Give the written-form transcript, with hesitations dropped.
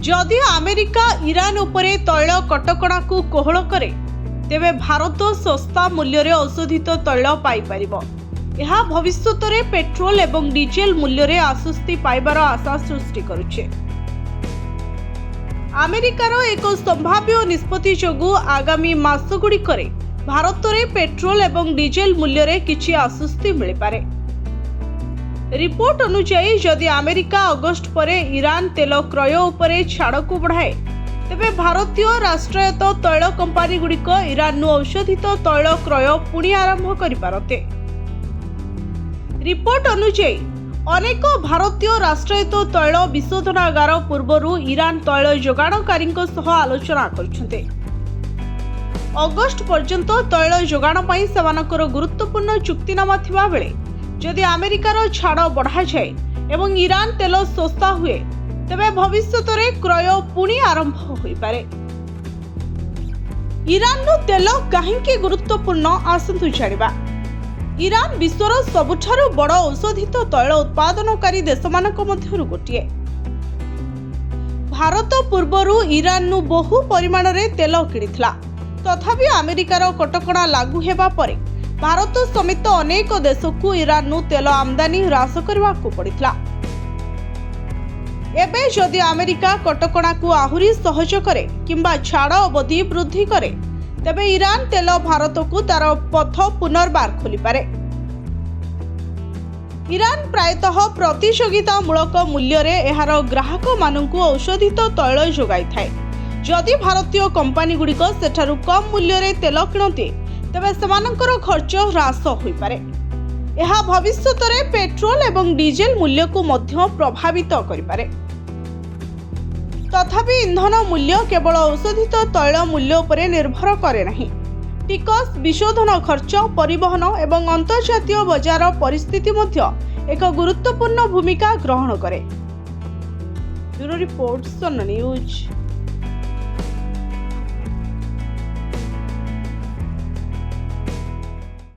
जदि America Iran उपरे तैल कटकणा को कोहल करे तेबे भारत सस्ता मूल्य रे औषधित तैल पाई परिबो। यह भविष्यत में पेट्रोल एवं डीजेल मूल्य रे आश्वस्ति पाइबार आशा सृष्टि करुछे। अमेरिकार एक संभाव्य निष्पत्ति जोगु आगामी मासगुड़िकरे भारत में पेट्रोल एवं डीजेल मूल्य रे किछि आश्वस्ति मिल पारे। रिपोर्ट अनुसार जदि अमेरिका अगस्ट परे ईरान तेल क्रय उपरे छाड़ को बढ़ाए तेबे भारतीय राष्ट्रायत्त तैल कंपानी गुड़िक ईरान औषधित तैल क्रय पुणी आरंभ करिपारते। रिपोर्ट अनुसार अनेक भारतीय राष्ट्रायत्त तैल विशोधनागार पूर्वरु ईरान तैल जोगाणकारी आलोचना करुछन्ते। अगस्ट पर्यंत तैल जोगाण पई सेमानकर गुरुत्वपूर्ण चुक्तिनामा थिबा बेले जदि अमेरिकार छाड़ बढ़ा जाए एवं ईरान तेल सस्ता हुए तेबे भविष्यत में क्रय पुणी आरंभ हो पारे। ईरान तेल कहीं गुरुत्वपूर्ण आसतु जानिबा। ईरान विश्वर सबुठारु बड़ औषधित तैल उत्पादनकारी देशमानक मध्यरु गोटिए। भारत पूर्वरु ईरान बहु परिमाण रे तेल किनिथिला, तथापि अमेरिकार कटकणा लागू हेबा परे भारत समेत अनेक देश को ईरान तेल आमदानी ह्रास करने पड़ता। एबे जदि अमेरिका कटकणा को आहुरी सहज करे किंबा छाड़ अवधि वृद्धि करे तेबे ईरान तेल भारत को तार पथ पुनर्बार खोली पारे। ईरान प्रायतः प्रतियोगितामूलक मूल्य रे एहार ग्राहक मानकु औषधित तैल जोगाई थाए। जदि भारतीय कंपानी गुड़िक सेठारु कम मूल्य रे तेल किणते तेबे सेमानकर खर्च ह्रास होई पारे। यह भविष्यत में पेट्रोल एवं डीजेल मूल्य को मध्य प्रभावित करि पारे। तथापि इंधन मूल्य केवल औषधित तैल मूल्य उपरे निर्भर करे नहीं। टिकस, विशोधन खर्च, परिवहन एवं अंतर्जातीय बजार परिस्थिति मध्य एक गुरुत्वपूर्ण भूमिका ग्रहण करे। ब्यूरो रिपोर्ट, सन न्यूज।